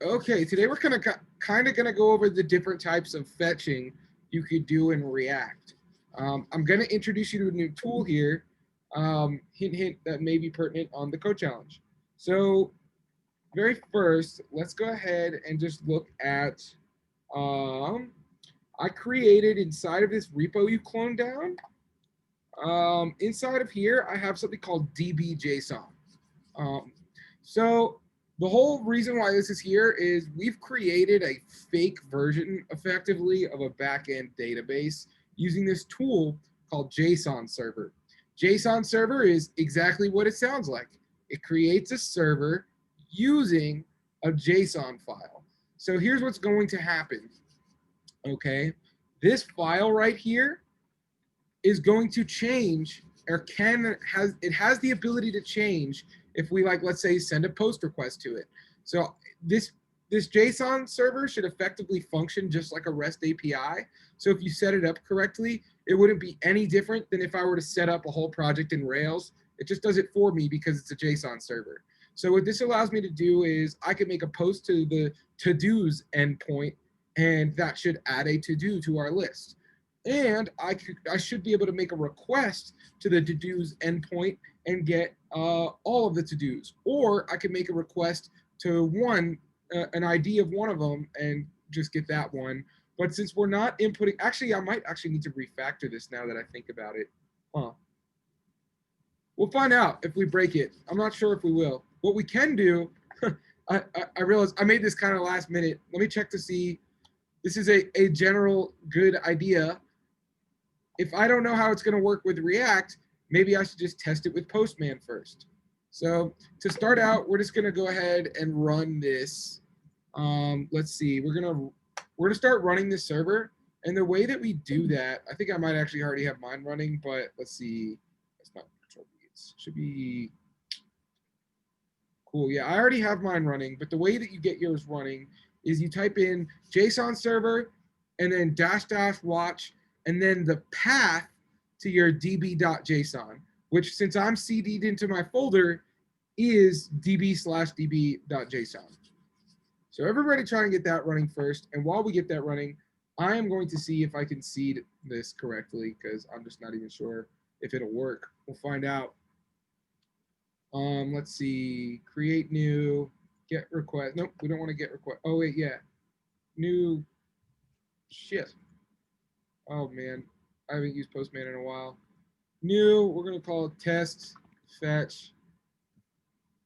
Okay, today we're kind of gonna go over the different types of fetching you could do in React. I'm gonna introduce you to a new tool here. Hint, hint, that may be pertinent on the code challenge. So, very first, let's go ahead and just look at. Um, I created inside of this repo you cloned down. Inside of here, I have something called db.json. Um, so the whole reason why this is here is we've created a fake version effectively of a backend database using this tool called JSON server. JSON server is exactly what it sounds like. It creates a server using a JSON file. So here's what's going to happen. Okay. This file right here is going to change or has the ability to change if we, like, let's say, send a post request to it. So this this JSON server should effectively function just like a REST API. So if you set it up correctly, it wouldn't be any different than if I were to set up a whole project in Rails. It just does it for me because it's a JSON server. So what this allows me to do is I can make a post to the to-dos endpoint, and that should add a to-do to our list. And I should be able to make a request to the to-dos endpoint and get all of the to-dos, or I could make a request to an ID of one of them and just get that one. But since we're not inputting, actually, I might actually need to refactor this now that I think about it. Huh? We'll find out if we break it. I'm not sure if we will. What we can do, I realized I made this kind of last minute. Let me check to see. This is a general good idea. If I don't know how it's going to work with React, maybe I should just test it with Postman first. So to start out, we're just going to go ahead and run this. Let's see, we're gonna start running this server, and the way that we do that, I think I might actually already have mine running, but let's see. It's not control V. It should be cool. Yeah, I already have mine running, but the way that you get yours running is you type in JSON server and then dash dash watch and then the path to your db.json, which since I'm CD'd into my folder is db/db.json. So everybody try and get that running first. And while we get that running, I am going to see if I can seed this correctly because I'm just not even sure if it'll work. We'll find out. Let's see. Create new. Get request. Nope, we don't want to get request. Oh wait, yeah. New. Shit. Oh man, I haven't used Postman in a while. New. We're gonna call it test fetch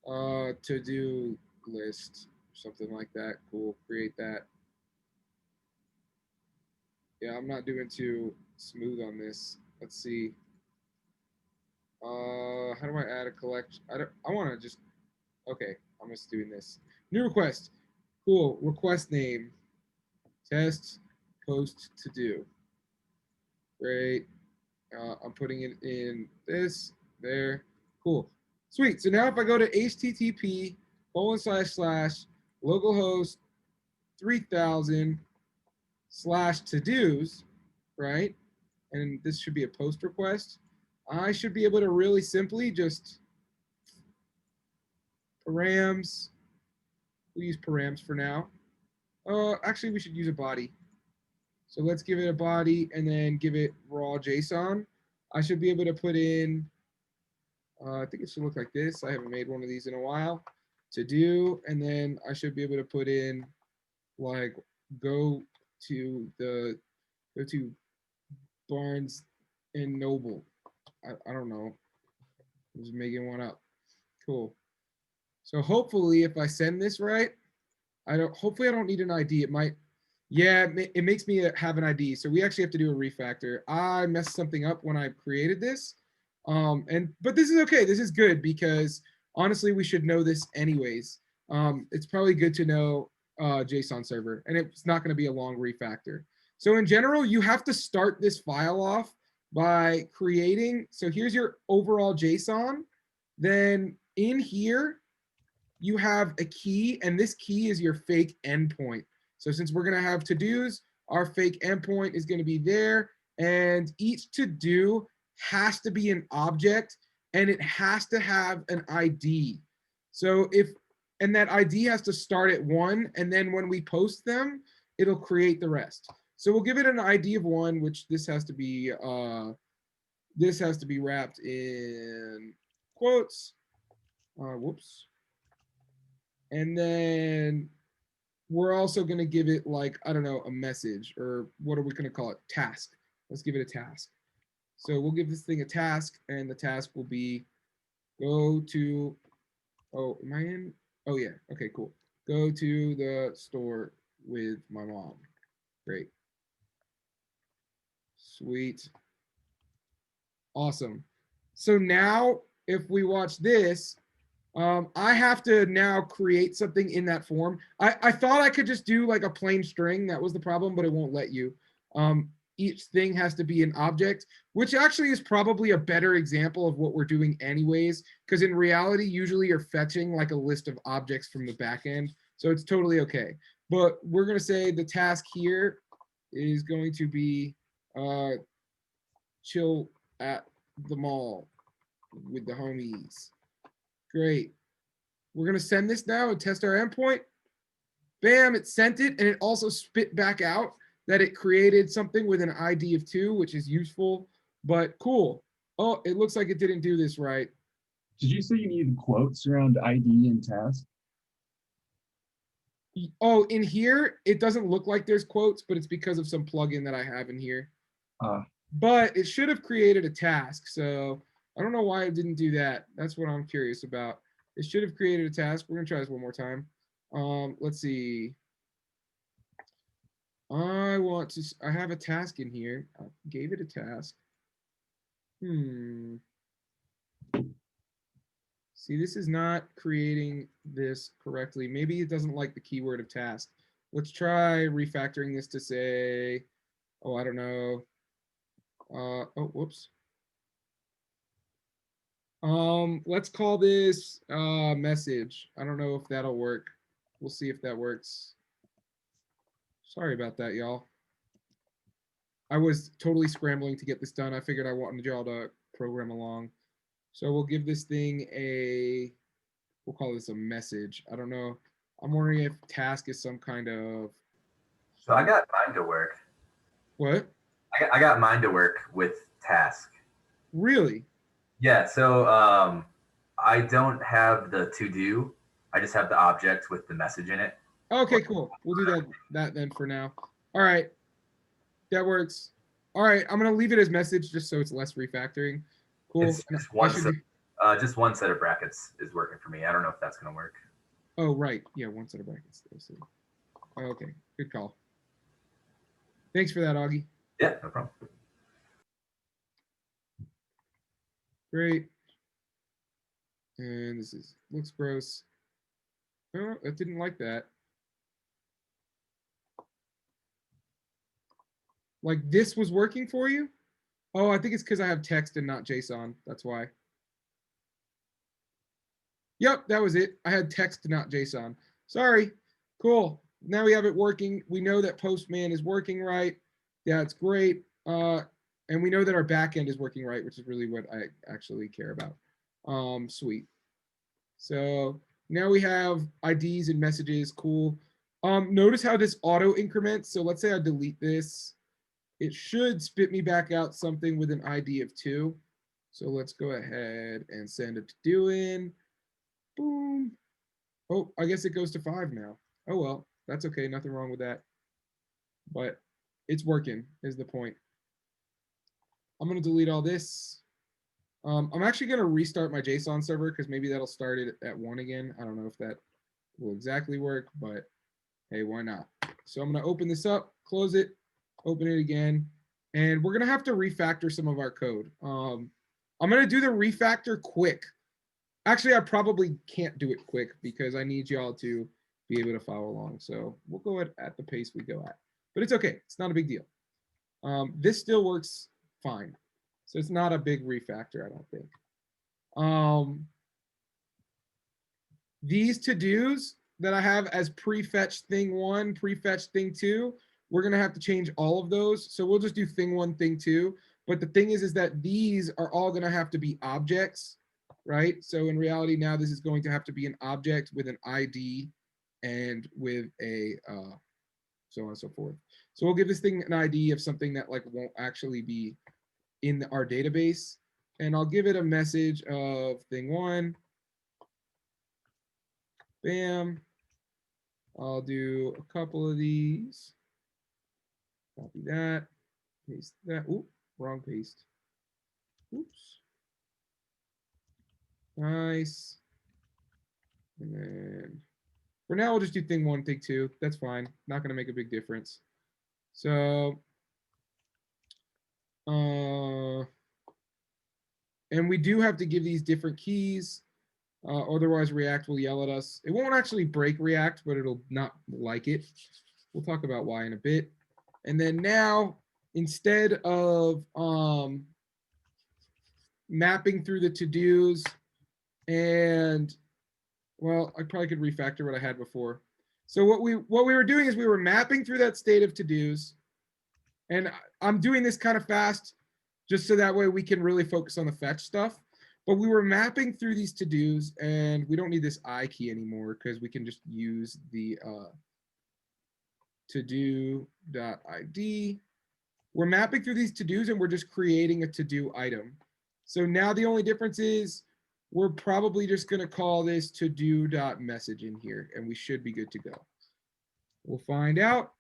to do list, something like that. Cool. Create that. Yeah, I'm not doing too smooth on this. Let's see. How do I add a collection? I want to just. Okay, I'm just doing this. New request. Cool. Request name. Test post to do. Great. I'm putting it in this, there. Cool. Sweet. So now if I go to http / localhost 3000 / to dos, right? And this should be a post request. I should be able to really simply just params. We'll use params for now. Actually, we should use a body. So let's give it a body and then give it raw JSON. I should be able to put in, I think it should look like this. I haven't made one of these in a while. To do, and then I should be able to put in like go go to Barnes and Noble. I don't know. I'm just making one up. Cool. So hopefully if I send this right, hopefully I don't need an ID. It might, yeah, it makes me have an ID. So we actually have to do a refactor. I messed something up when I created this. But this is okay. This is good because honestly, we should know this anyways. It's probably good to know JSON server, and it's not going to be a long refactor. So in general, you have to start this file off by creating. So here's your overall JSON. Then in here, you have a key, and this key is your fake endpoint. So since we're going to have to-dos, our fake endpoint is going to be there, and each to-do has to be an object, and it has to have an ID. So and that ID has to start at 1, and then when we post them, it'll create the rest. So we'll give it an ID of 1, which this has to be wrapped in quotes. Whoops. And then we're also going to give it, like, I don't know, a message, or what are we going to call it? Task. Let's give it a task. So we'll give this thing a task, and the task will be go to, oh, am I in? Oh, yeah. Okay, cool. Go to the store with my mom. Great. Sweet. Awesome. So now if we watch this, I have to now create something in that form. I thought I could just do like a plain string. That was the problem, but it won't let you. Each thing has to be an object, which actually is probably a better example of what we're doing anyways, because in reality, usually you're fetching like a list of objects from the back end. So it's totally okay. But we're going to say the task here is going to be chill at the mall with the homies. Great. We're going to send this now and test our endpoint. Bam, it sent it, and it also spit back out that it created something with an ID of 2, which is useful, but cool. Oh, it looks like it didn't do this right. Did you say you needed quotes around ID and task? Oh, in here, it doesn't look like there's quotes, but it's because of some plugin that I have in here. But it should have created a task, so I don't know why it didn't do that. That's what I'm curious about. It should have created a task. We're going to try this one more time. Let's see. I have a task in here. I gave it a task. See, this is not creating this correctly. Maybe it doesn't like the keyword of task. Let's try refactoring this to say, oh, I don't know. Oh, whoops. Let's call this message. I don't know if that'll work. We'll see if that works. Sorry about that, y'all. I was totally scrambling to get this done. I figured I wanted y'all to program along. So we'll give this thing we'll call this a message. I don't know. I'm wondering if task is some kind of. So I got mine to work. What? I got mine to work with task. Really? Yeah. So I don't have the to do. I just have the object with the message in it. Okay, cool. We'll do that then for now. All right. That works. All right. I'm going to leave it as message just so it's less refactoring. Cool. It's just one set of brackets is working for me. I don't know if that's going to work. Oh, right. Yeah, one set of brackets. Okay. Good call. Thanks for that, Augie. Yeah, no problem. Great. And looks gross. Oh, it didn't like that. Like this was working for you? Oh, I think it's because I have text and not JSON. That's why. Yep, that was it. I had text, not JSON. Sorry. Cool. Now we have it working. We know that Postman is working right. That's great. And we know that our backend is working right, which is really what I actually care about. Sweet. So now we have IDs and messages. Cool. Notice how this auto increments. So let's say I delete this. It should spit me back out something with an ID of 2. So let's go ahead and send it to doing. Boom. Oh, I guess it goes to 5 now. Oh, well, that's okay. Nothing wrong with that. But it's working is the point. I'm going to delete all this. I'm actually going to restart my JSON server because maybe that'll start it at 1 again. I don't know if that will exactly work, but hey, why not? So I'm going to open this up, close it, open it again, and we're going to have to refactor some of our code. I'm going to do the refactor quick. Actually, I probably can't do it quick because I need y'all to be able to follow along. So we'll go at the pace we go at. But it's okay. It's not a big deal. This still works fine. So it's not a big refactor, I don't think. These to-dos that I have as prefetch thing 1, prefetch thing 2, we're going to have to change all of those. So we'll just do thing 1, thing 2. But the thing is that these are all going to have to be objects. right? So in reality, now this is going to have to be an object with an ID and with a so on and so forth. So we'll give this thing an ID of something that like won't actually be in our database. And I'll give it a message of thing one. Bam. I'll do a couple of these. Copy that. Paste that. Oop, wrong paste. Oops. Nice. And then for now, we'll just do thing one, thing two. That's fine. Not going to make a big difference. So, and we do have to give these different keys. Otherwise, React will yell at us. It won't actually break React, but it'll not like it. We'll talk about why in a bit. And then now, instead of mapping through the to-dos and, well, I probably could refactor what I had before. So what we were doing is we were mapping through that state of to-dos. And I'm doing this kind of fast just so that way we can really focus on the fetch stuff. But we were mapping through these to-dos, and we don't need this I key anymore because we can just use the to-do.id. We're mapping through these to-dos, and we're just creating a to-do item. So now the only difference is we're probably just going to call this to-do.message in here, and we should be good to go. We'll find out.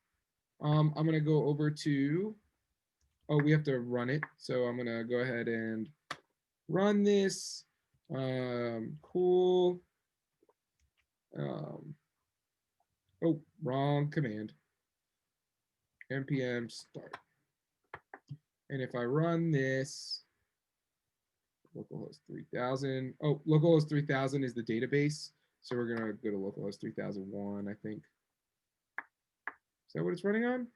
I'm going to go over to, oh, we have to run it. So I'm going to go ahead and run this. Cool. Oh, wrong command. npm start. And if I run this, localhost 3000. Oh, localhost 3000 is the database. So we're going to go to localhost 3001, I think. Is that what it's running on?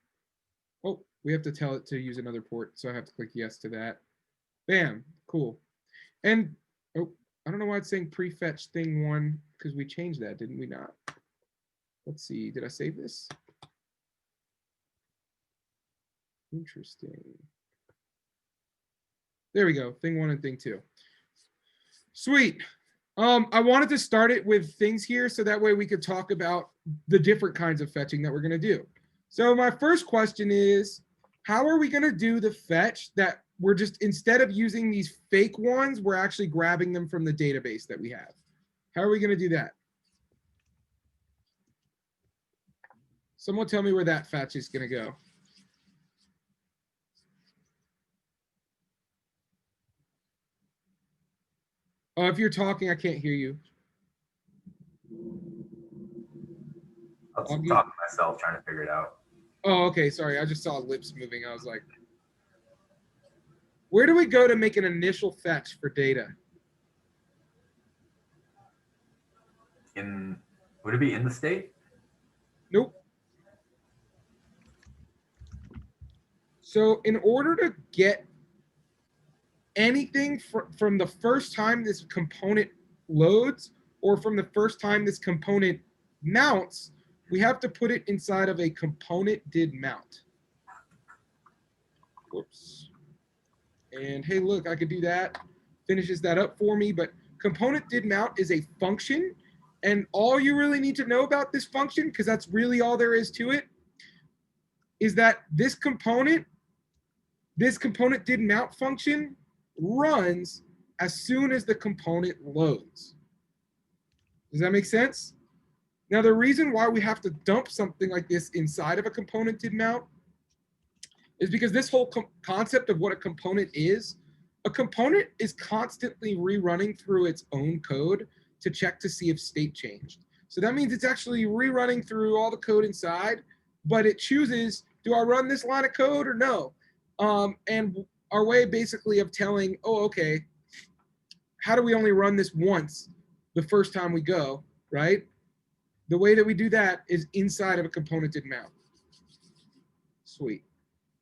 Oh, we have to tell it to use another port. So I have to click yes to that. Bam, cool. And, oh, I don't know why it's saying prefetch thing one, because we changed that, didn't we not? Let's see, did I save this? Interesting. There we go, thing one and thing two. Sweet. I wanted to start it with things here so that way we could talk about the different kinds of fetching that we're going to do. So my first question is, how are we going to do the fetch that we're just, instead of using these fake ones, we're actually grabbing them from the database that we have? How are we going to do that? Someone tell me where that fetch is going to go. Oh, if you're talking, I can't hear you. I'll talk to myself trying to figure it out. Oh, okay. Sorry. I just saw lips moving. I was like, where do we go to make an initial fetch for data? Would it be in the state? Nope. So in order to get anything from the first time this component loads or from the first time this component mounts, we have to put it inside of a component did mount. Whoops. And hey, look, I could do that. Finishes that up for me. But component did mount is a function. And all you really need to know about this function, because that's really all there is to it, is that this component did mount function runs as soon as the component loads. Does that make sense? Now, the reason why we have to dump something like this inside of a component did mount is because this whole concept of what a component is constantly rerunning through its own code to check to see if state changed. So that means it's actually rerunning through all the code inside, but it chooses, do I run this line of code or no? And our way basically of telling, oh, okay, how do we only run this once the first time we go, right? The way that we do that is inside of a component did mount. Sweet.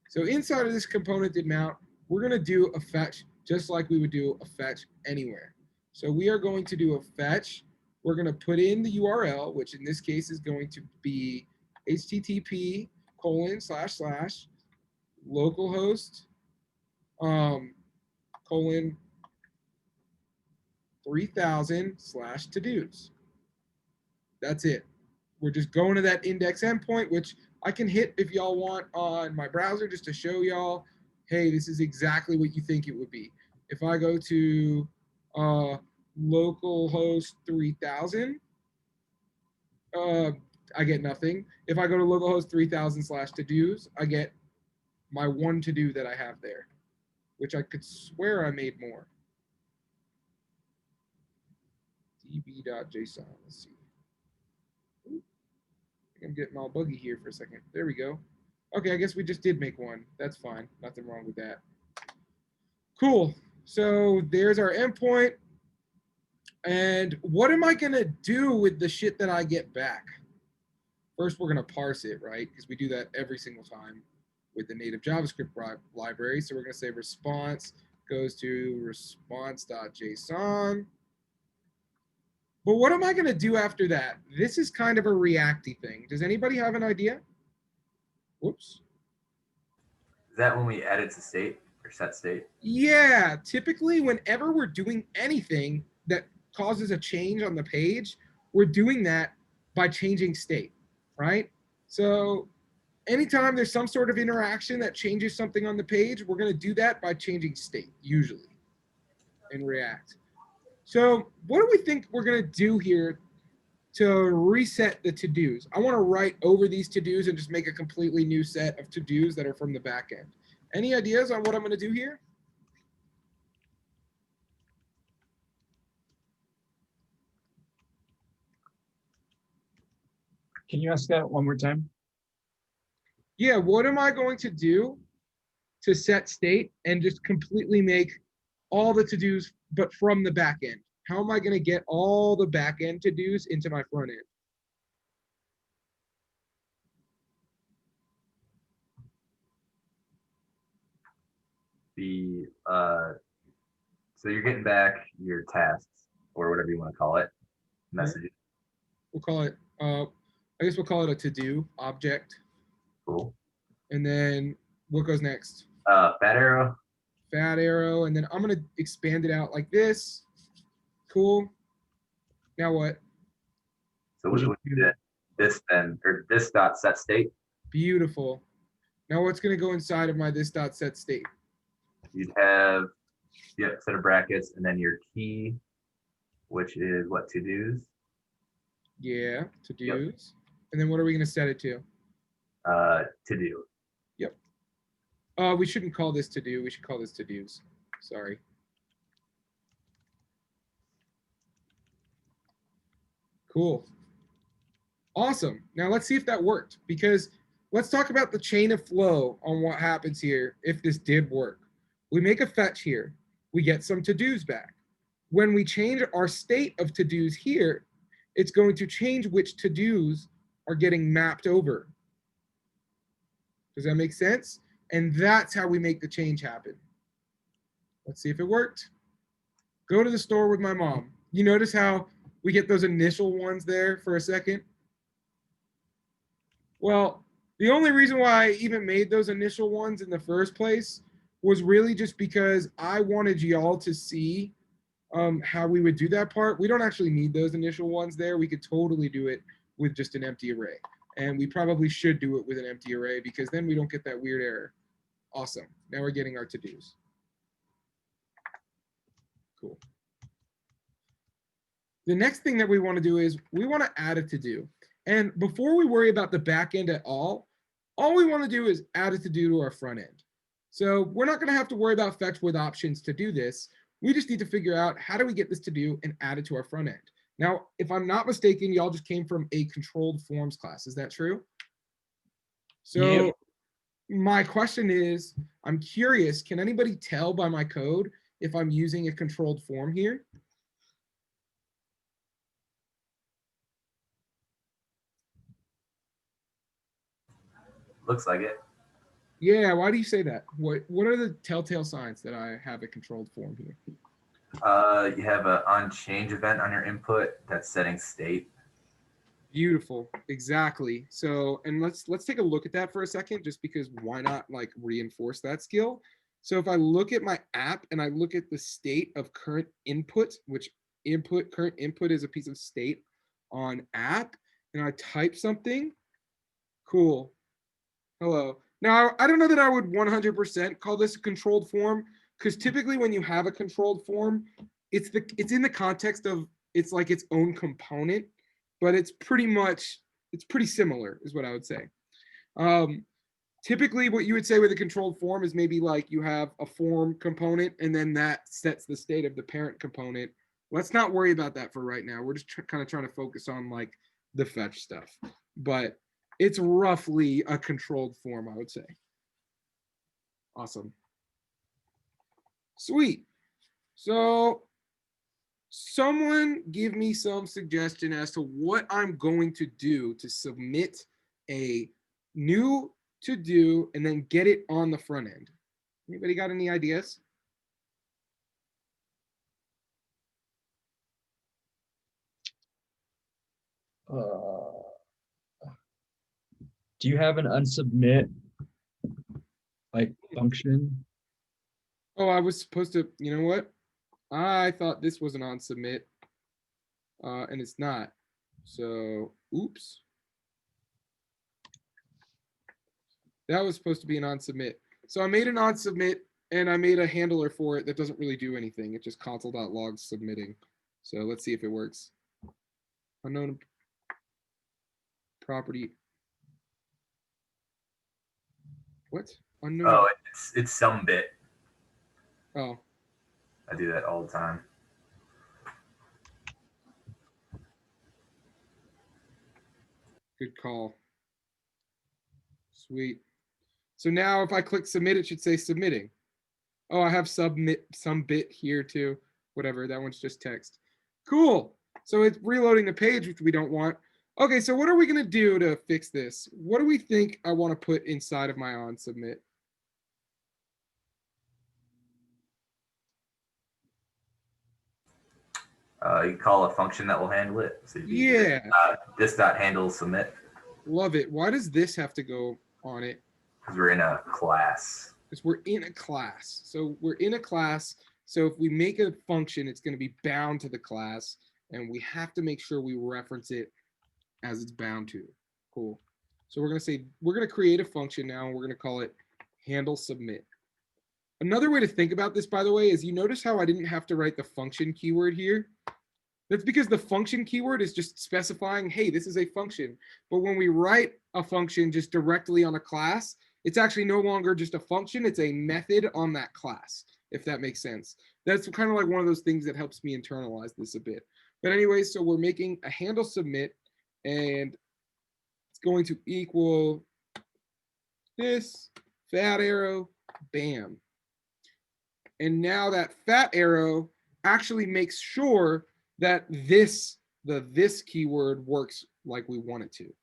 So inside of this component did mount, we're going to do a fetch just like we would do a fetch anywhere. So we are going to do a fetch. We're going to put in the URL, which in this case is going to be http://localhost : 3000 slash to-dos. That's it. We're just going to that index endpoint, which I can hit if y'all want on my browser just to show y'all, hey, this is exactly what you think it would be. If I go to localhost 3000, I get nothing. If I go to localhost 3000 slash to-dos, I get my one to-do that I have there, which I could swear I made more. db.json, let's see. I'm getting all buggy here for a second. There we go. Okay, I guess we just did make one. That's fine. Nothing wrong with that. Cool. So there's our endpoint. And what am I going to do with the shit that I get back? First, we're going to parse it, right? Because we do that every single time with the native JavaScript library. So we're going to say response goes to response.json. But what am I going to do after that? This is kind of a Reacty thing. Does anybody have an idea? Whoops. Is that when we add it to state or set state? Yeah, typically whenever we're doing anything that causes a change on the page, we're doing that by changing state, right? So anytime there's some sort of interaction that changes something on the page, we're going to do that by changing state, usually, in React. So what do we think we're going to do here to reset the to-dos? I want to write over these to-dos and just make a completely new set of to-dos that are from the back end. Any ideas on what I'm going to do here? Can you ask that one more time? Yeah, what am I going to do to set state and just completely make all the to-dos, but from the back end? How am I going to get all the back end to-dos into my front end? So you're getting back your tasks or whatever you want to call it, messages. We'll call it, I guess we'll call it a to-do object. Cool. And then what goes next? Fat arrow. Fat arrow. And then I'm going to expand it out like this. Cool. Now what? So we did this then, or this dot set state. Beautiful. Now what's going to go inside of my this dot set state? You'd have set of brackets and then your key, which is what, to-dos? Yeah, to-dos. Yep. And then what are we going to set it to? To-do. Yep. We shouldn't call this to-do. We should call this to-dos. Sorry. Cool. Awesome. Now let's see if that worked, because let's talk about the chain of flow on what happens here if this did work. We make a fetch here. We get some to-dos back. When we change our state of to-dos here, it's going to change which to-dos are getting mapped over. Does that make sense? And that's how we make the change happen. Let's see if it worked. Go to the store with my mom. You notice how we get those initial ones there for a second? Well, the only reason why I even made those initial ones in the first place was really just because I wanted y'all to see how we would do that part. We don't actually need those initial ones there. We could totally do it with just an empty array. And we probably should do it with an empty array because then we don't get that weird error. Awesome. Now we're getting our to-dos. Cool. The next thing that we want to do is we want to add a to-do. And before we worry about the back end at all we want to do is add a to-do to our front end. So we're not going to have to worry about fetch with options to do this. We just need to figure out how do we get this to-do and add it to our front end. Now, if I'm not mistaken, y'all just came from a controlled forms class. Is that true? So yep. My question is, I'm curious, can anybody tell by my code if I'm using a controlled form here? Looks like it. Yeah, why do you say that? What are the telltale signs that I have a controlled form here? You have an onChange event on your input that's setting state. Beautiful, exactly. So, and let's take a look at that for a second, just because why not like reinforce that skill? So if I look at my app and I look at the state of current input, which input, current input is a piece of state on app, and I type something, cool. Hello. Now, I don't know that I would 100% call this a controlled form, because typically when you have a controlled form, it's in the context of it's like its own component, but it's pretty similar, is what I would say. Typically, what you would say with a controlled form is maybe like you have a form component, and then that sets the state of the parent component. Let's not worry about that for right now. We're just kind of trying to focus on like the fetch stuff, but it's roughly a controlled form, I would say. Awesome. Sweet. So someone give me some suggestion as to what I'm going to do to submit a new to do and then get it on the front end. Anybody got any ideas? Do you have an unsubmit like function? Oh, I was supposed to, you know what? I thought this was an on submit, and it's not. So, oops. That was supposed to be an on submit. So I made an on submit, and I made a handler for it that doesn't really do anything. It just console.log submitting. So let's see if it works. Unknown property. What? Unknown. Oh, it's some bit. Oh. I do that all the time. Good call. Sweet. So now if I click submit, it should say submitting. Oh, I have submit some bit here too. Whatever, that one's just text. Cool. So it's reloading the page, which we don't want. Okay, so what are we gonna do to fix this? What do we think I want to put inside of my on submit? You call a function that will handle it. So Yeah. This dot handle submit. Love it. Why does this have to go on it? Because we're in a class. Because we're in a class. So we're in a class. So if we make a function, it's going to be bound to the class, and we have to make sure we reference it as it's bound to. Cool. So we're going to say, we're going to create a function now, and we're going to call it handle submit. Another way to think about this, by the way, is you notice how I didn't have to write the function keyword here? That's because the function keyword is just specifying, hey, this is a function. But when we write a function just directly on a class, it's actually no longer just a function, it's a method on that class, if that makes sense. That's kind of like one of those things that helps me internalize this a bit. But anyway, so we're making a handle submit, and it's going to equal this fat arrow, bam. And now that fat arrow actually makes sure that this keyword works like we want it to.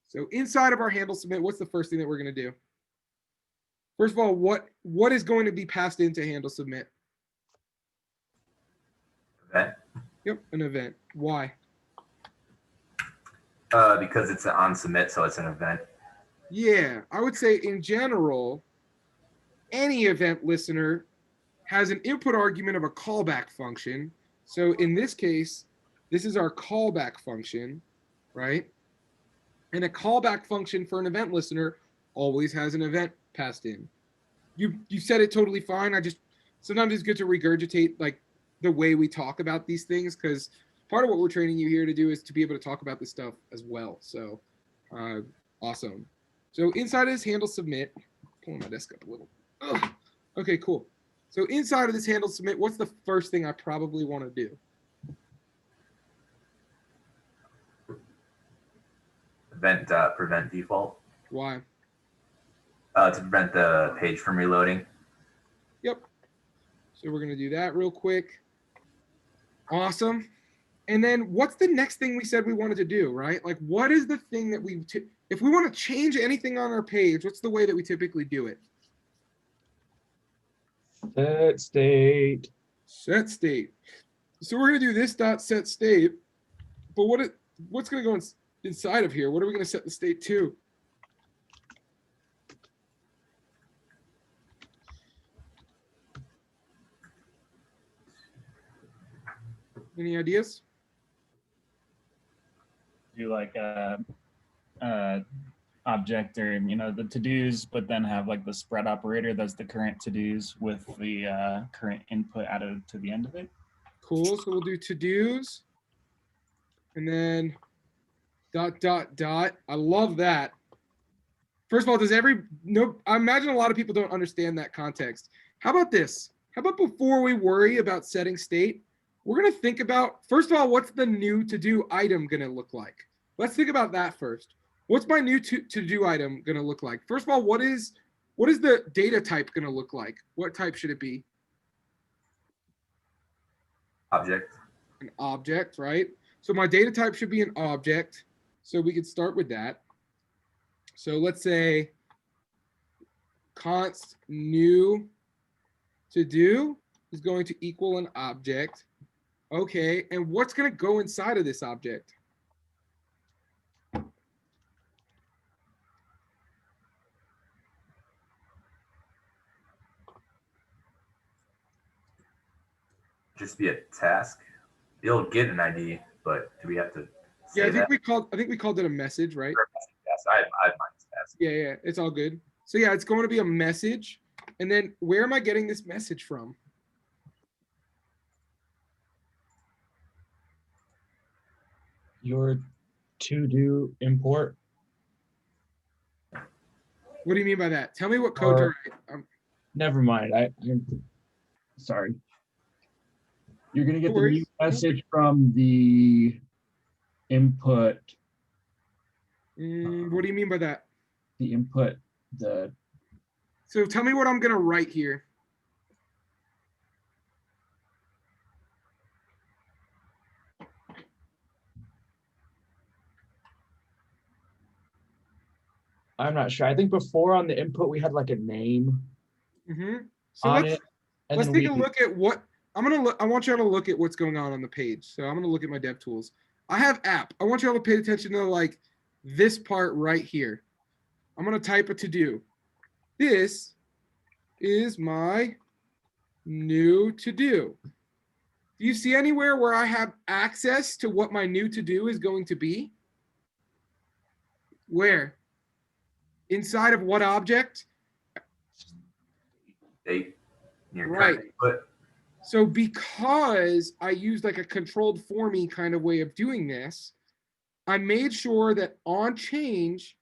So inside of our handle submit, what's the first thing that we're going to do? First of all, what is going to be passed into handle submit? Event. Yep, an event. Why? Because it's an on submit, so it's an event. Yeah, I would say in general, any event listener has an input argument of a callback function. So in this case, this is our callback function, right? And a callback function for an event listener always has an event passed in. You said it totally fine. Sometimes it's good to regurgitate like the way we talk about these things, because part of what we're training you here to do is to be able to talk about this stuff as well. So awesome. So inside of this handle submit, pulling my desk up a little. Ugh. Okay, cool. So inside of this handle submit, what's the first thing I probably want to do? Event prevent default. Why? To prevent the page from reloading. Yep. So we're going to do that real quick. Awesome. And then what's the next thing we said we wanted to do, right? Like, what is the thing that if we want to change anything on our page, what's the way that we typically do it? Set state. Set state. So we're going to do this dot set state, but what's going to go inside of here? What are we going to set the state to? Any ideas? Do like a object or the to-dos, but then have like the spread operator that's the current to-dos with the current input added to the end of it. Cool. So we'll do to-dos. And then ... I love that. First of all, I imagine a lot of people don't understand that context. How about this? How about before we worry about setting state, we're going to think about, first of all, what's the new to-do item going to look like? Let's think about that first. What's my new to-do item going to look like? First of all, what is the data type going to look like? What type should it be? Object. An object, right? So my data type should be an object. So we could start with that. So let's say const new to do is going to equal an object. Okay, and what's going to go inside of this object? Just be a task. You'll get an ID, but do we have to say Yeah, I think that? we called it a message, right? Yes, I have mine as task. Yeah, it's all good. So yeah, it's going to be a message. And then where am I getting this message from? Your to-do import. What do you mean by that? Tell me what code to write. Never mind. I'm sorry. You're gonna get No the worries. new message from the input. What do you mean by that? The input. The So tell me what I'm going to write here. I'm not sure. I think before on the input we had like a name So on let's it, and let's then take a look at what I'm gonna look. I want y'all to look at what's going on the page. So I'm gonna look at my dev tools. I have app. I want y'all to pay attention to like this part right here. I'm gonna type a to do. This is my new to do. Do you see anywhere where I have access to what my new to do is going to be? Where? Inside of what object? Date. Your Right. current input. So because I used like a controlled for me kind of way of doing this, I made sure that on change,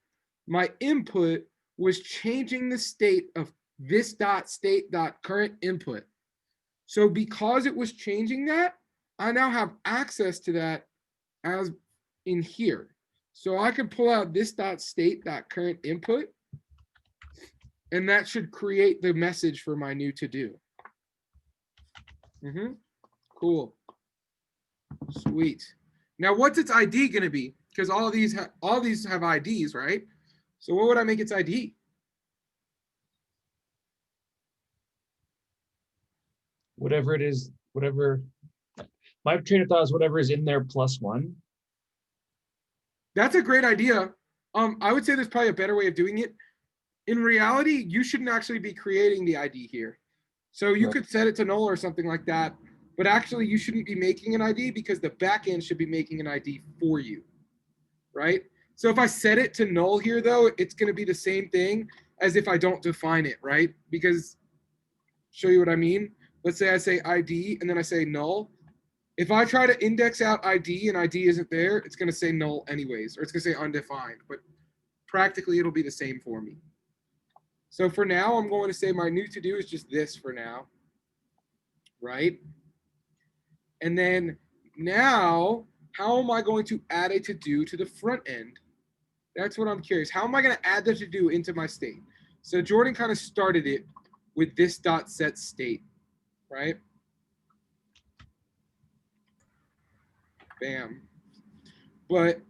my input was changing the state of this dot state dot current input. So because it was changing that, I now have access to that as in here. So I can pull out this dot state dot current input, and that should create the message for my new to do. Cool. Sweet. Now, what's its ID going to be? Because all these have IDs, right? So what would I make its ID? whatever it is, whatever. My train of thought is whatever is in there plus one. That's a great idea. I would say there's probably a better way of doing it. In reality, you shouldn't actually be creating the ID here. So you Right. could set it to null or something like that. But actually, you shouldn't be making an ID because the backend should be making an ID for you, right? So if I set it to null here, though, it's going to be the same thing as if I don't define it, right? Because, show you what I mean. Let's say I say ID and then I say null. If I try to index out ID and ID isn't there, it's going to say null anyways, or it's going to say undefined. But practically, it'll be the same for me. So for now, I'm going to say my new to do is just this for now, right? And then now, how am I going to add a to do to the front end? That's what I'm curious. How am I going to add the to do into my state? So Jordan kind of started it with this dot set state, right? Bam. But,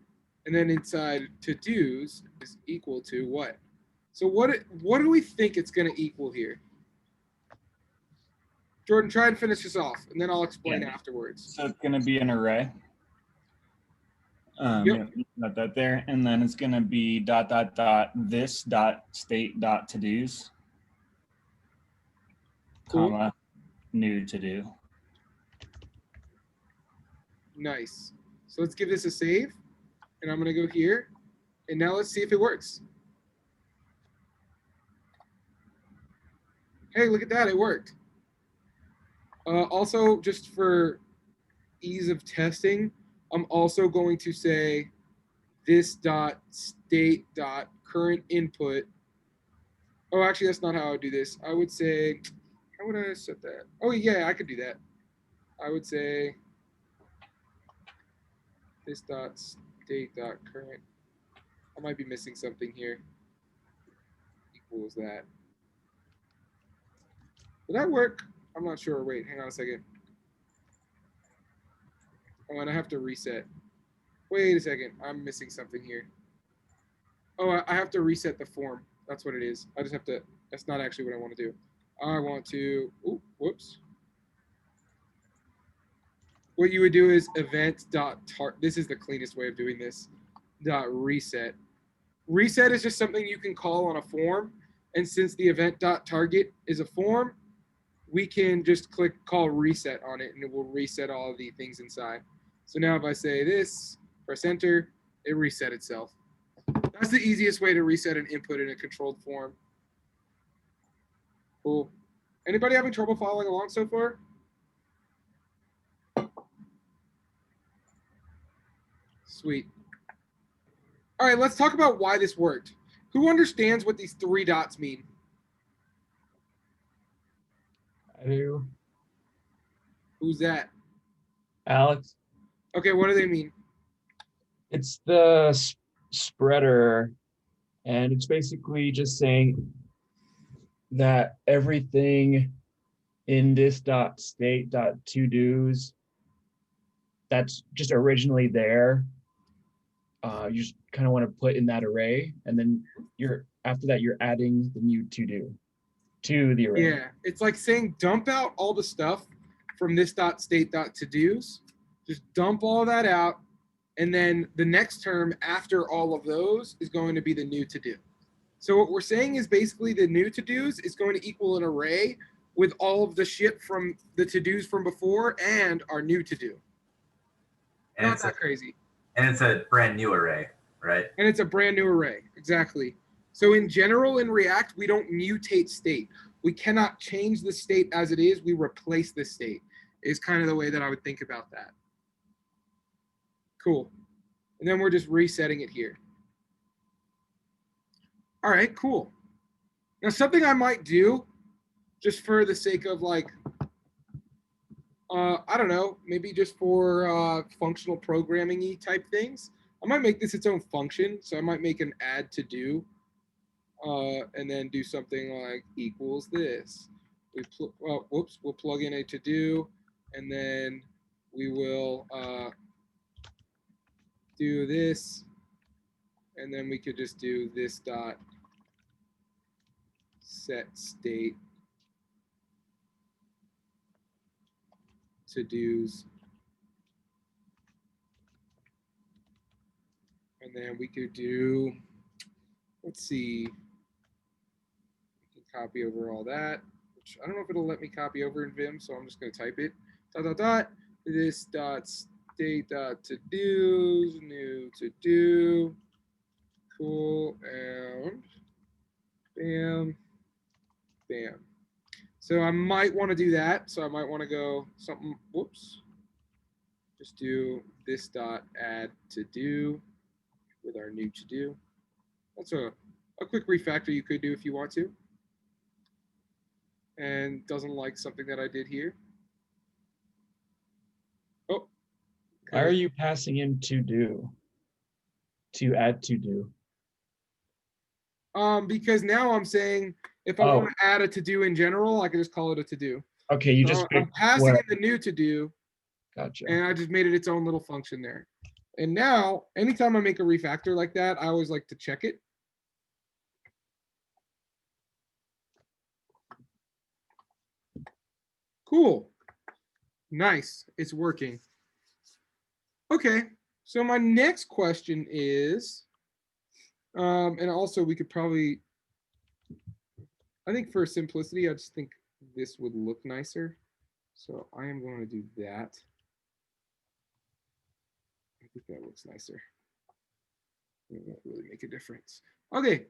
and then inside to do's is equal to what? So what do we think it's going to equal here? Jordan, try and finish this off, and then I'll explain Yeah. afterwards. So it's going to be an array. Yep. Got that there, and then it's going to be dot dot dot this dot state dot to dos, Cool. comma new to do. Nice. So let's give this a save. And I'm going to go here. And now let's see if it works. Hey, look at that. It worked. Also, just for ease of testing, I'm also going to say this dot state dot current input. Oh, actually, that's not how I would do this. I would say, how would I set that? Oh, yeah, I could do that. I would say this dot state dot current. I might be missing something here. Equals that. Will that work? I'm not sure. Wait, hang on a second. Oh, and I have to reset. Wait a second. I'm missing something here. Oh, I have to reset the form. That's what it is. I just have to, that's not actually what I want to do. I want to, ooh, whoops. What you would do is this is the cleanest way of doing this, .reset. Reset is just something you can call on a form. And since the event.target is a form, we can just call reset on it and it will reset all of the things inside. So now if I say this, press enter, it reset itself. That's the easiest way to reset an input in a controlled form. Cool. Anybody having trouble following along so far? Sweet. All right, let's talk about why this worked. Who understands what these 3 dots mean? I do. Who's that? Alex, Okay, what do they mean? it's the spreader, and it's basically just saying that everything in this dot state dot to dos that's just originally there, you just kind of want to put in that array, and then after that you're adding the new to do to the array. Yeah, it's like saying dump out all the stuff from this dot state dot to dos. Just dump all that out, and then the next term after all of those is going to be the new to do. So what we're saying is basically the new to dos is going to equal an array with all of the shit from the to dos from before and our new to do. And Not it's that crazy. And it's a brand new array, right? And it's a brand new array. Exactly. So in general, in React, we don't mutate state. We cannot change the state as it is. We replace the state is kind of the way that I would think about that. Cool. And then we're just resetting it here. All right, cool. Now something I might do just for the sake of like, I don't know, maybe just for functional programming-y type things, I might make this its own function. So I might make an add to do and then do something like equals this. We'll plug in a to do, and then we will do this, and then we could just do this dot set state to dos, and then we could do, let's see, we can copy over all that, which I don't know if it'll let me copy over in Vim, so I'm just going to type it, this dot state dot to dos, new to do, cool, and bam, bam. So I might want to do that. So I might want to go something, whoops, just do this dot add to do with our new to do. That's a quick refactor you could do if you want to. And doesn't like something that I did here. Oh. Why are you passing in to do? To add to do? Because now I'm saying if I want to add a to do in general, I can just call it a to do. Okay, you So just I'm passing in the new to do. Gotcha. And I just made it its own little function there. And now, anytime I make a refactor like that, I always like to check it. Cool. Nice. It's working. Okay. So my next question is, and also we could probably, I think for simplicity, I just think this would look nicer. So I am going to do that. I think that looks nicer. It won't really make a difference. Okay,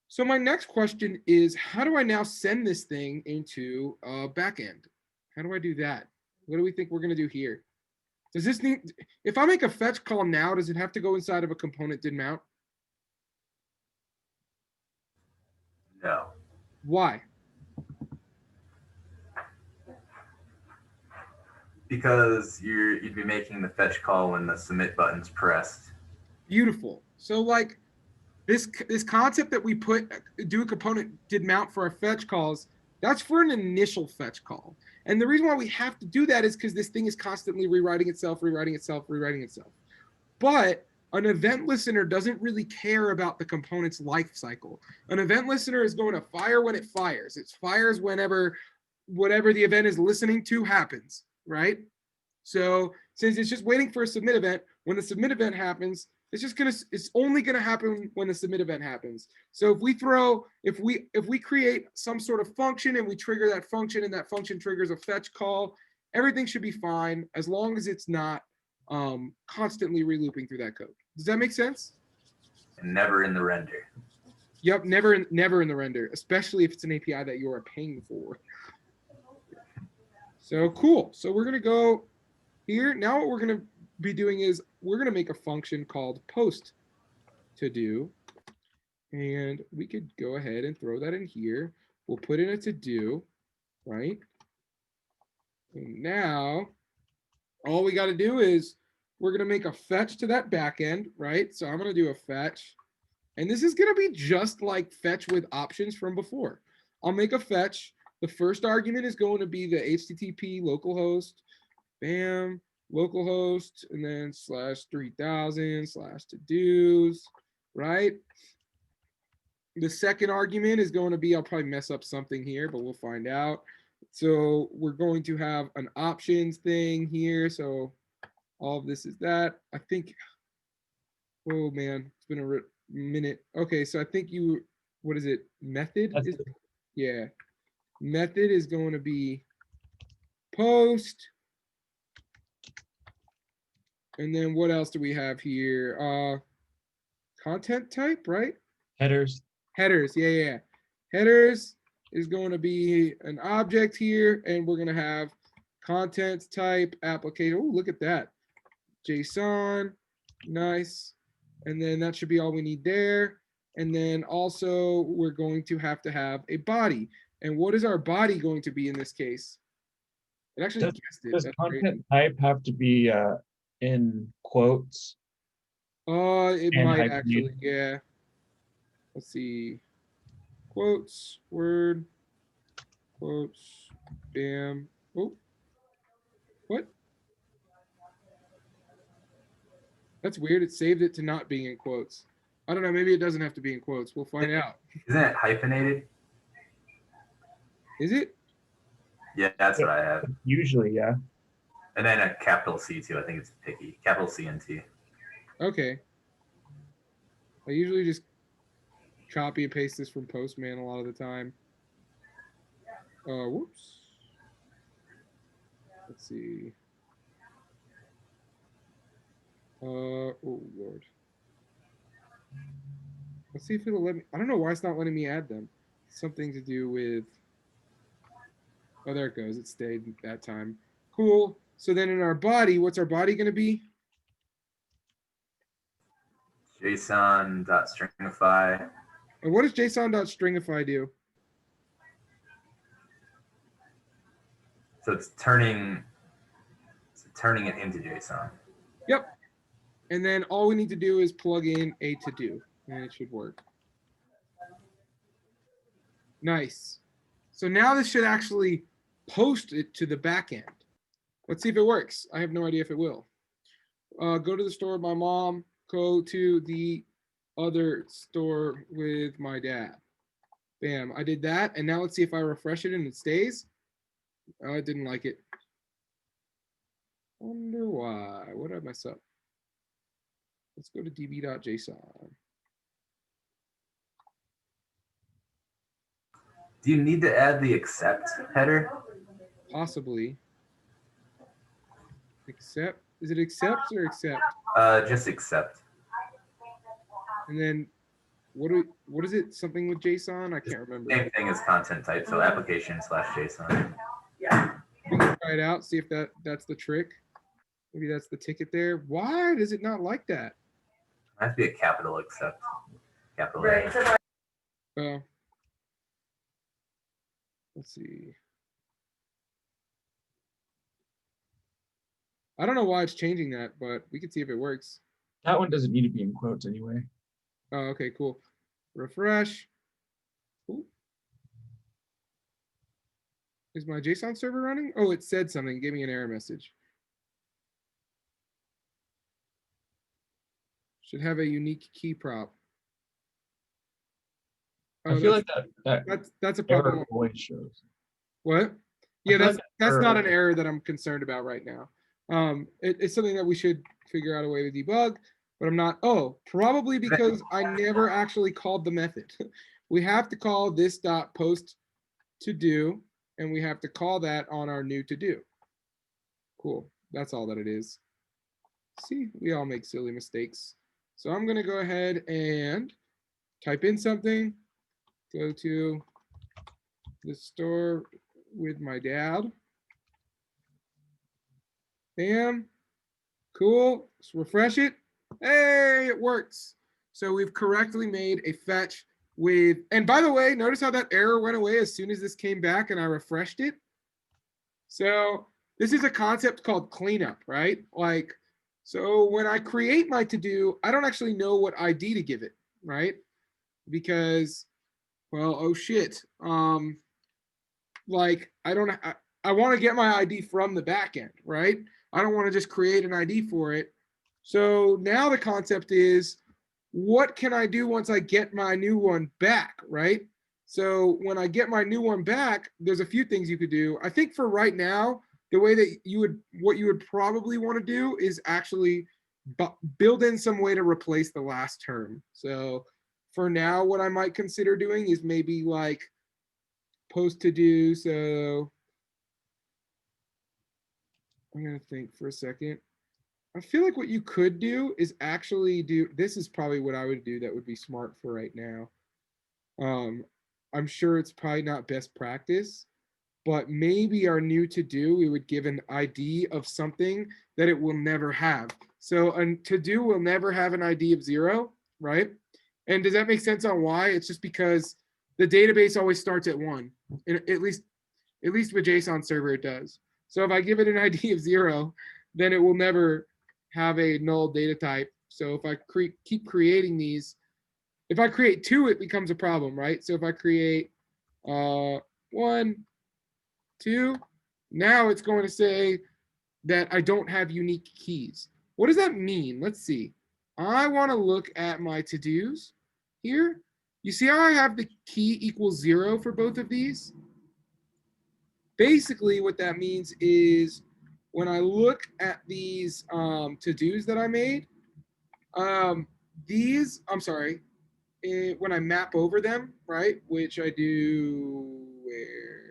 so my next question is, how do I now send this thing into a backend? How do I do that? What do we think we're gonna do here? Does this need, if I make a fetch call now, does it have to go inside of a component did mount? No, Why? because you'd be making the fetch call when the submit button's pressed. Beautiful. So like this concept that we put do a component did mount for our fetch calls, that's for an initial fetch call. And the reason why we have to do that is because this thing is constantly rewriting itself, rewriting itself, rewriting itself. But an event listener doesn't really care about the component's life cycle. An event listener is going to fire when it fires. It fires whenever whatever the event is listening to happens, right? So since it's just waiting for a submit event, when the submit event happens, it's only gonna happen when the submit event happens. So if we create some sort of function and we trigger that function and that function triggers a fetch call, everything should be fine as long as it's not constantly relooping through that code. Does that make sense? And never in the render. Yep, never in the render, especially if it's an API that you are paying for. So cool. So we're gonna go here. Now what we're gonna be doing is we're gonna make a function called post to do, and we could go ahead and throw that in here. We'll put in a to do, right? And now all we got to do is we're gonna make a fetch to that backend, right? So I'm gonna do a fetch, and this is gonna be just like fetch with options from before. I'll make a fetch. The first argument is going to be the HTTP localhost, bam, localhost, and then /3000/to-dos, right? The second argument is going to be, I'll probably mess up something here, but we'll find out. So we're going to have an options thing here. So all of this is that. I think, oh man, it's been a minute. Okay, so I think what is it? Method? Yeah. Method is going to be post. And then what else do we have here? Content type, right? Headers. Headers, yeah. Headers is going to be an object here, and we're going to have content type application. Oh, look at that. JSON, nice. And then that should be all we need there. And then also we're going to have a body. And what is our body going to be in this case? It actually guessed it. Does That's great. content type have to be in quotes? It And might hyphen actually, yeah. Let's see. Quotes, word, quotes, bam. Oh, what? That's weird. It saved it to not being in quotes. I don't know. Maybe it doesn't have to be in quotes. We'll find out. Isn't it hyphenated? Is it? Yeah, that's what I have. Usually, yeah. And then a capital C too. I think it's picky. Capital C and T. Okay. I usually just copy and paste this from Postman a lot of the time. Whoops. Let's see. Oh Lord. Let's see if it'll let me. I don't know why it's not letting me add them. Something to do with. Oh, there it goes. It stayed that time. Cool. So then in our body, what's our body going to be? JSON.stringify. And what does JSON.stringify do? So it's turning it into JSON. Yep. And then all we need to do is plug in a to do, and it should work. Nice. So now this should actually post it to the back end. Let's see if it works. I have no idea if it will. Go to the store with my mom, go to the other store with my dad. Bam, I did that. And now let's see if I refresh it and it stays. Oh, I didn't like it. Wonder why. What did I mess up? Let's go to db.json. Do you need to add the accept header? Possibly. Accept. Is it accepts or accept? Just accept. And then what is it? Something with JSON? I can't remember. Same thing as content type, so application/JSON. We can try it out, see if that's the trick. Maybe that's the ticket there. Why does it not like that? It has to be a capital accept. Capital A. Right. So Oh. Let's see. I don't know why it's changing that, but we can see if it works. That one doesn't need to be in quotes anyway. Oh, okay, cool. Refresh. Ooh. Is my JSON server running? Oh, it said something. It gave me an error message. Should have a unique key prop. I Oh, feel like that that's a error problem. always shows. What? Yeah, feel like that's error- not an error that I'm concerned about right now. It's something that we should figure out a way to debug, but I'm not. Oh, probably because I never actually called the method. We have to call this dot post to do, and we have to call that on our new to do. Cool. That's all that it is. See, we all make silly mistakes. So I'm gonna go ahead and type in something. Go to the store with my dad. Bam. Cool. Let's refresh it. Hey, it works. So we've correctly made a fetch with, and by the way, notice how that error went away as soon as this came back and I refreshed it. So this is a concept called cleanup, right? Like, so when I create my to-do, I don't actually know what ID to give it, right? Because, well, oh shit. Like I want to get my ID from the back end, right? I don't want to just create an ID for it. So now the concept is, what can I do once I get my new one back, right? So when I get my new one back, there's a few things you could do. I think for right now, the way that what you would probably want to do is actually build in some way to replace the last term. So for now, what I might consider doing is maybe like post to do. So I'm gonna think for a second. I feel like what you could do is actually do, this is probably what I would do that would be smart for right now. I'm sure it's probably not best practice, but maybe our new to do, we would give an ID of something that it will never have. So a to do will never have an ID of 0, right? And does that make sense on why? It's just because the database always starts at 1. At least with JSON server it does. So if I give it an ID of 0, then it will never have a null data type. So if I keep creating these, if I create 2, it becomes a problem, right? So if I create 1, 2, now it's going to say that I don't have unique keys. What does that mean? Let's see. I want to look at my to-dos here. You see how I have the key equals 0 for both of these? Basically, what that means is when I look at these to-dos that I made, when I map over them, right, which I do where,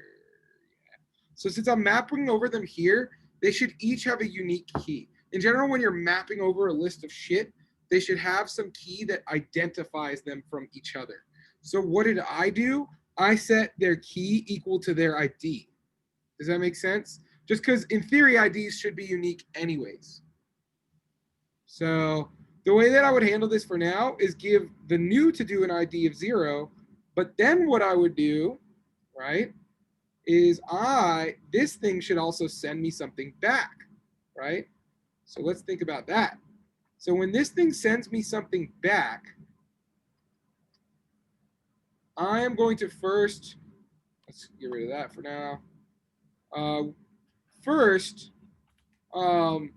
so since I'm mapping over them here, they should each have a unique key. In general, when you're mapping over a list of shit, they should have some key that identifies them from each other. So what did I do? I set their key equal to their ID. Does that make sense? Just because in theory, IDs should be unique anyways. So the way that I would handle this for now is give the new to do an ID of 0, but then what I would do, right, is this thing should also send me something back, right? So let's think about that. So when this thing sends me something back, I am going to first, let's get rid of that for now. First, I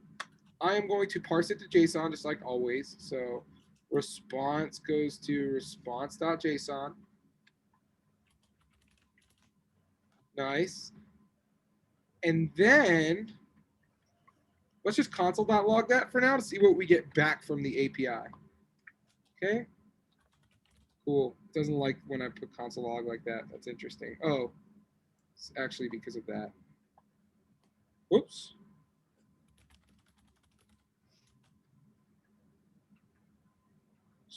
am going to parse it to JSON just like always. So response goes to response.json. Nice. And then let's just console.log that for now to see what we get back from the API. Okay. Cool. Doesn't like when I put console log like that. That's interesting. Oh, it's actually because of that. Whoops.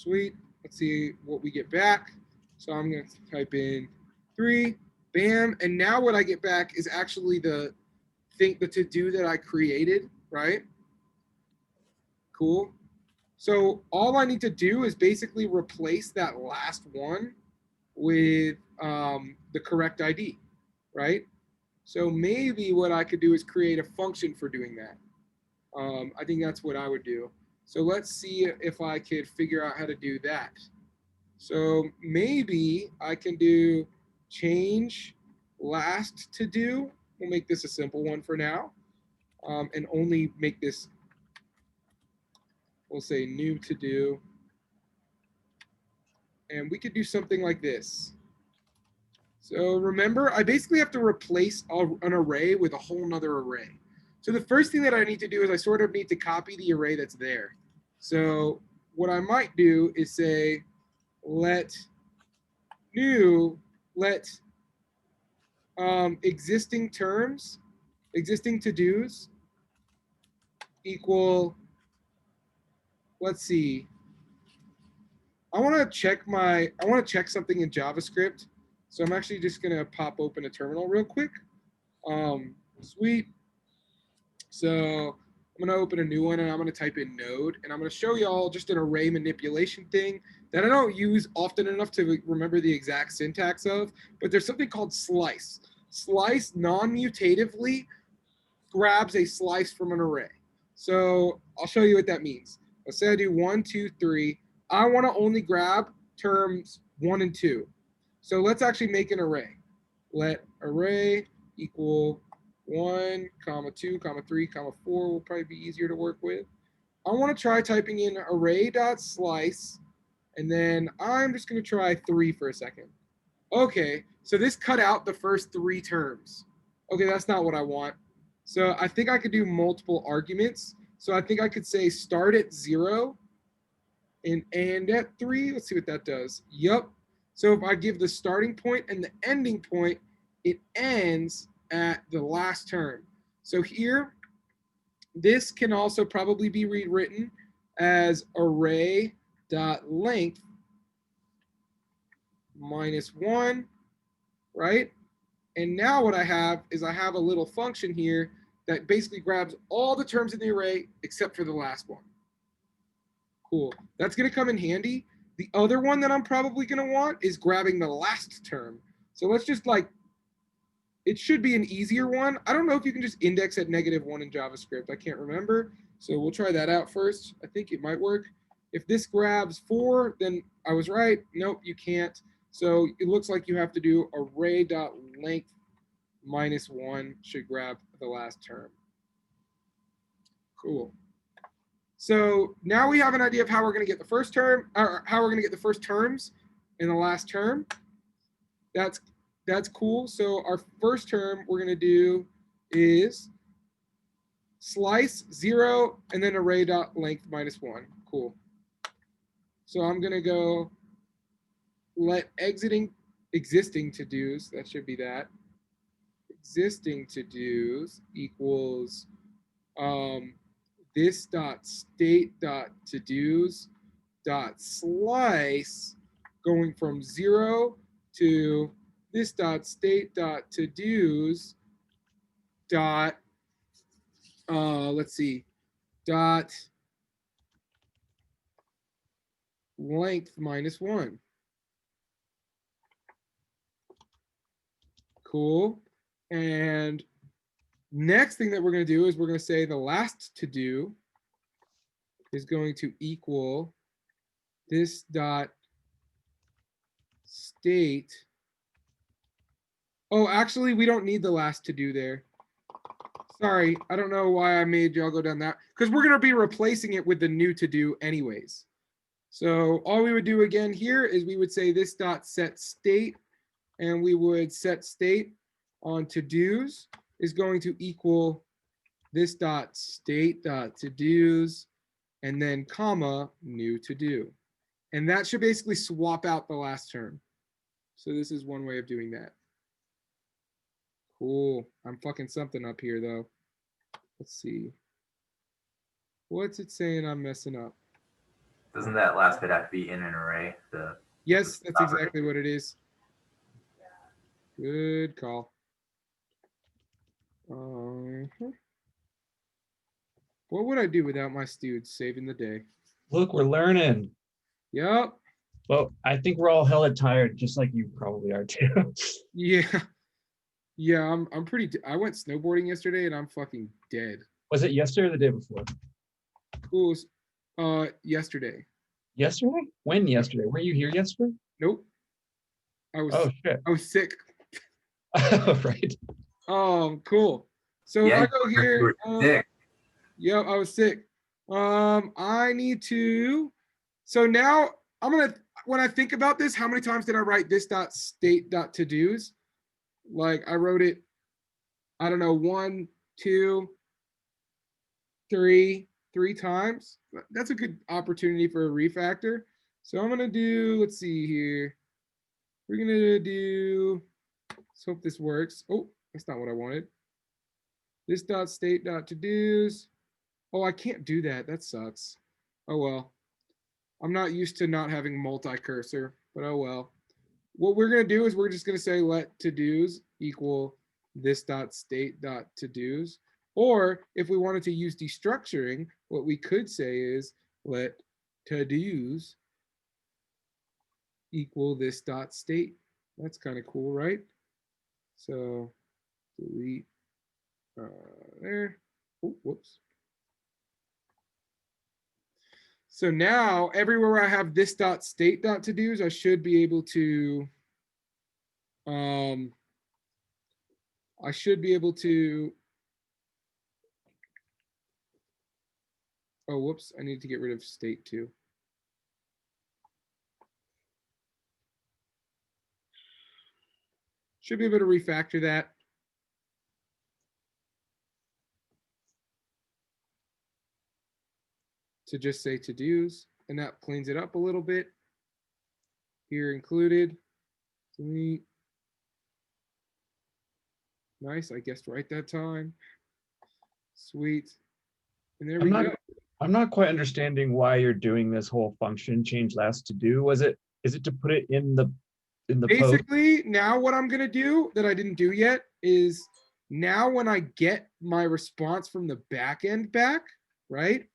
Sweet. Let's see what we get back. So I'm going to type in 3, bam. And now what I get back is actually the to-do that I created, right? Cool. So all I need to do is basically replace that last one with the correct ID, right? So maybe what I could do is create a function for doing that. I think that's what I would do. So let's see if I could figure out how to do that. So maybe I can do change last to do. We'll make this a simple one for now, and only make this, we'll say new to do. And we could do something like this. So remember, I basically have to replace an array with a whole nother array. So the first thing that I need to do is I sort of need to copy the array that's there. So what I might do is say, let existing terms, existing to-dos equal, let's see. I want to check something in JavaScript. So I'm actually just going to pop open a terminal real quick. Sweet. So I'm going to open a new one and I'm going to type in node and I'm going to show y'all just an array manipulation thing that I don't use often enough to remember the exact syntax of, but there's something called slice. Slice non-mutatively grabs a slice from an array. So I'll show you what that means. Let's say I do 1, 2, 3. I want to only grab terms 1 and 2. So let's actually make an array. Let array equal 1, 2, 3, 4 will probably be easier to work with. I want to try typing in array.slice, and then I'm just going to try 3 for a second. Okay, so this cut out the first 3 terms. Okay, that's not what I want. So I think I could do multiple arguments. So I think I could say start at 0 and end at 3. Let's see what that does. Yep. So if I give the starting point and the ending point, it ends at the last term. So here, this can also probably be rewritten as array.length -1, right? And now what I have is I have a little function here that basically grabs all the terms in the array except for the last one. Cool. That's going to come in handy. The other one that I'm probably going to want is grabbing the last term. So let's just it should be an easier one. I don't know if you can just index at -1 in JavaScript. I can't remember. So we'll try that out first. I think it might work. If this grabs 4, then I was right. Nope, you can't. So it looks like you have to do array.length -1 should grab the last term. Cool. So now we have an idea of how we're going to get the first term, or how we're going to get the first terms in the last term. That's cool. So our first term we're going to do is slice 0 and then array.length -1. Cool. So I'm going to go let existing to-dos, that should be that. Existing to-dos equals this dot state dot to-dos dot slice going from 0 to this dot state dot to-dos dot let's see, dot length -1. Cool. And next thing that we're going to do is we're going to say the last to do is going to equal this dot state. Oh, actually, we don't need the last to do there. Sorry, I don't know why I made y'all go down that, because we're going to be replacing it with the new to do anyways. So all we would do again here is we would say this dot set state, and we would set state on to-dos is going to equal this dot state dot to-dos and then comma new to do. And that should basically swap out the last term. So this is one way of doing that. Cool. I'm fucking something up here though. Let's see. What's it saying I'm messing up? Doesn't that last bit have to be in an array? The Yes, that's exactly what it is. Good call. What would I do without my students saving the day? Look, we're learning. Yep. Well, I think we're all hella tired, just like you probably are too. Yeah. Yeah, I'm pretty. I went snowboarding yesterday and I'm fucking dead. Was it yesterday or the day before? Cool. Yesterday. Yesterday? When yesterday? Weren't you here yesterday? Nope. Oh shit. I was sick. Right. Cool. So Yeah, I go you here. were sick. Yep, I was sick. I need to. So now when I think about this, how many times did I write this dot state dot to dos? Like I wrote it, I don't know, 1, 2, 3 times. That's a good opportunity for a refactor. So I'm gonna do, let's see here. We're gonna do, let's hope this works. Oh, that's not what I wanted. This dot state dot to dos. Oh, I can't do that. That sucks. Oh well. I'm not used to not having multi-cursor, but oh well. What we're gonna do is we're just gonna say let to-dos equal this dot state dot to-dos. Or if we wanted to use destructuring, what we could say is let to-dos equal this dot state. That's kind of cool, right? So delete there. Oh, whoops. So now everywhere I have this dot state dot to dos, I should be able to oh, whoops, I need to get rid of state too. Should be able to refactor that. To just say to dos, and that cleans it up a little bit. Here included. Delete. Nice, I guessed right that time. Sweet. And there we go. I'm not quite understanding why you're doing this whole function change last to do. Is it to put it in the post? Basically, now what I'm gonna do that I didn't do yet is now when I get my response from the backend back, right?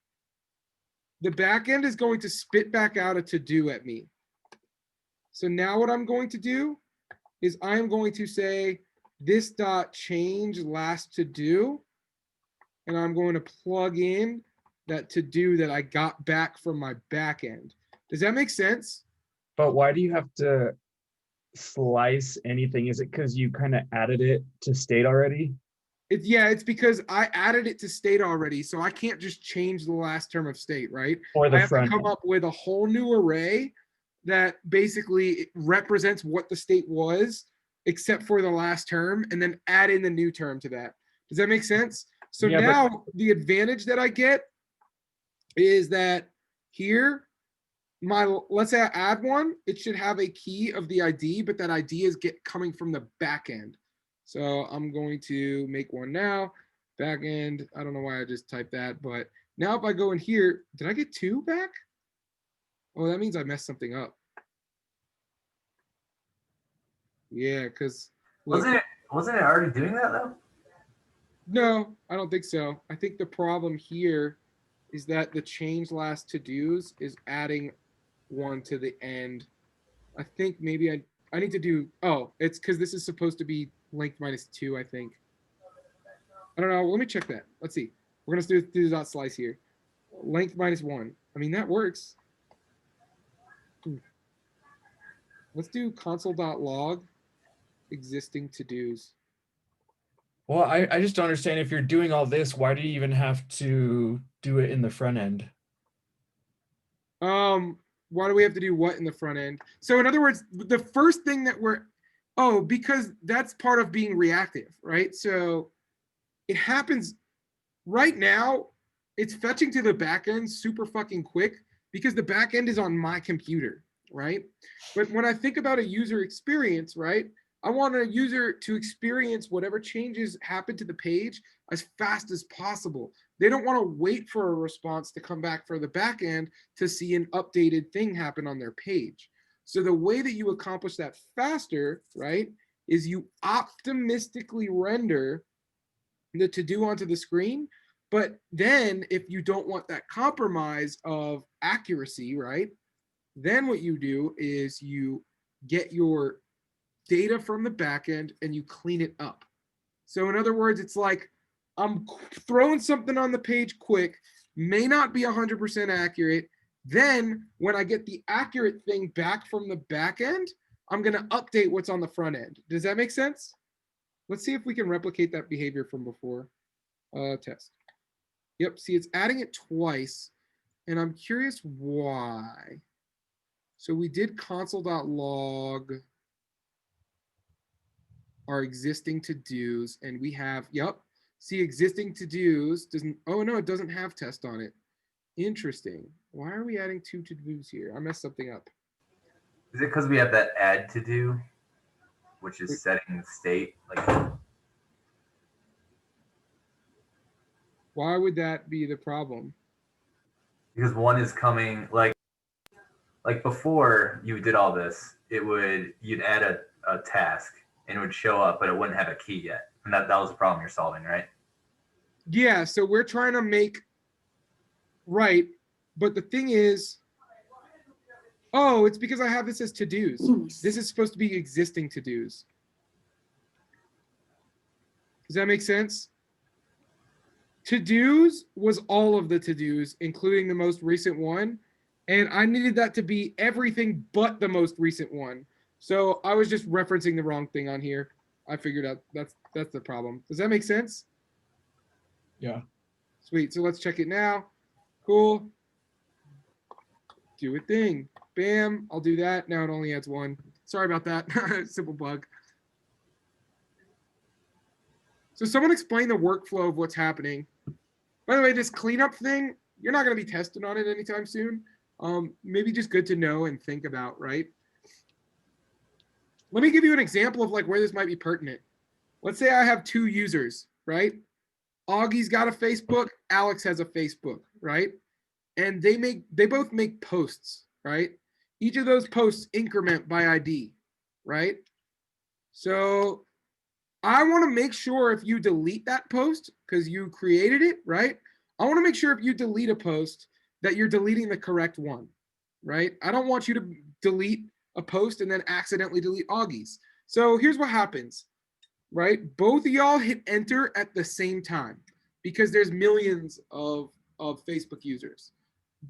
The backend is going to spit back out a to-do at me. So now what I'm going to do is I'm going to say this dot change last to do, and I'm going to plug in that to do that I got back from my backend. Does that make sense? But why do you have to slice anything? Is it because you kind of added it to state already? It's because I added it to state already, so I can't just change the last term of state, right? Or the I have front to come up with a whole new array that basically represents what the state was, except for the last term, and then add in the new term to that. Does that make sense? So Yeah, now the advantage that I get is that here, let's say I add one, it should have a key of the ID, but that ID is coming from the back end. So I'm going to make one now, back end. I don't know why I just typed that, but now if I go in here, did I get 2 back? Oh, that means I messed something up. Yeah, because Wasn't it already doing that though? no, I don't think so. I think the problem here is that the change last to dos is adding one to the end. I think maybe I need to do, oh, it's because this is supposed to be length -2, I think. I don't know. Let me check that. Let's see. We're going to do the dot slice here. Length -1. I mean, that works. Let's do console.log existing to-dos. Well, I just don't understand, if you're doing all this, why do you even have to do it in the front end? Why do we have to do what in the front end? So in other words, the first thing that because that's part of being reactive, right? So it happens right now, it's fetching to the back end super fucking quick because the back end is on my computer, right? But when I think about a user experience, right? I want a user to experience whatever changes happen to the page as fast as possible. They don't want to wait for a response to come back for the back end to see an updated thing happen on their page. So the way that you accomplish that faster, right, is you optimistically render the to-do onto the screen. But then if you don't want that compromise of accuracy, right, then what you do is you get your data from the backend and you clean it up. So in other words, it's like I'm throwing something on the page quick, may not be 100% accurate. Then when I get the accurate thing back from the back end, I'm going to update what's on the front end. Does that make sense? Let's see if we can replicate that behavior from before. Test. Yep, see, it's adding it twice, and I'm curious why. So we did console.log our existing to-dos, and we have, yep, see, existing to-dos doesn't, oh no, it doesn't have test on it. Interesting. Why are we adding 2 to-dos here? I messed something up. Is it because we have that add to do, which is setting the state? Like, why would that be the problem? because one is coming, like before you did all this, you'd add a task and it would show up, but it wouldn't have a key yet. And that was the problem you're solving, right? Yeah, so we're trying to make, right, but the thing is, oh, it's because I have this as to-dos. This is supposed to be existing to-dos. Does that make sense? To-dos was all of the to-dos, including the most recent one. And I needed that to be everything but the most recent one. So I was just referencing the wrong thing on here. I figured out that's the problem. Does that make sense? Yeah. Sweet. So let's check it now. Cool. Do a thing. Bam. I'll do that. Now it only adds 1. Sorry about that. Simple bug. So someone explain the workflow of what's happening. By the way, this cleanup thing, you're not going to be testing on it anytime soon. Maybe just good to know and think about, right? Let me give you an example of like where this might be pertinent. Let's say I have 2 users, right? Augie's got a Facebook, Alex has a Facebook, right? And they both make posts, right? Each of those posts increment by ID, right? So I want to make sure if you delete that post because you created it, right? I want to make sure if you delete a post that you're deleting the correct one, right? I don't want you to delete a post and then accidentally delete Augie's. So here's what happens, right? Both of y'all hit enter at the same time because there's millions of Facebook users.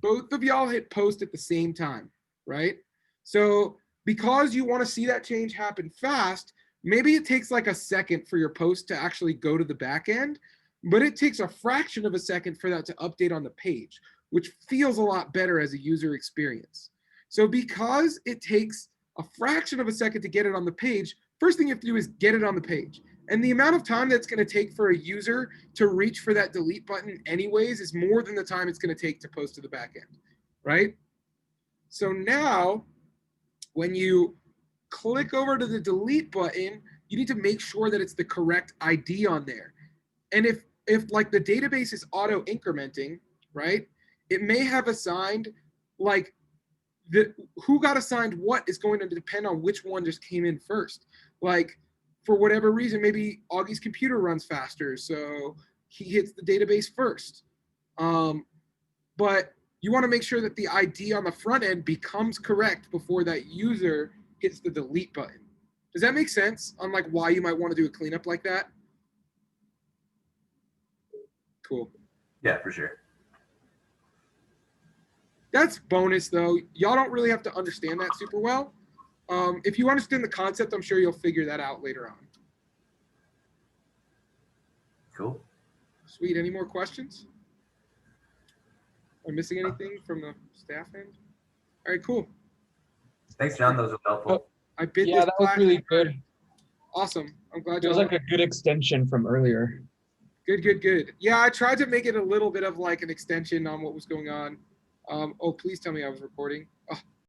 Both of y'all hit post at the same time, right? So because you want to see that change happen fast, maybe it takes like a second for your post to actually go to the back end, but it takes a fraction of a second for that to update on the page, which feels a lot better as a user experience. So because it takes a fraction of a second to get it on the page, first thing you have to do is get it on the page. And the amount of time that's going to take for a user to reach for that delete button anyways is more than the time it's going to take to post to the back end, right? So now when you click over to the delete button, you need to make sure that it's the correct ID on there. And if like the database is auto incrementing, right, it may have assigned like who got assigned what is going to depend on which one just came in first. Like for whatever reason, maybe Augie's computer runs faster, so he hits the database first. But you want to make sure that the ID on the front end becomes correct before that user hits the delete button. Does that make sense on like why you might want to do a cleanup like that? Cool. Yeah, for sure. That's bonus though. Y'all don't really have to understand that super well. If you understand the concept, I'm sure you'll figure that out later on. Cool. Sweet. Any more questions? Am I missing anything from the staff end? All right, cool. Thanks, John. Those were helpful. I bid Yeah, this that was class. really good. Awesome. I'm glad It was y'all. like a good extension from earlier. Good. Yeah, I tried to make it a little bit of like an extension on what was going on. Oh, please tell me I was recording. Oh,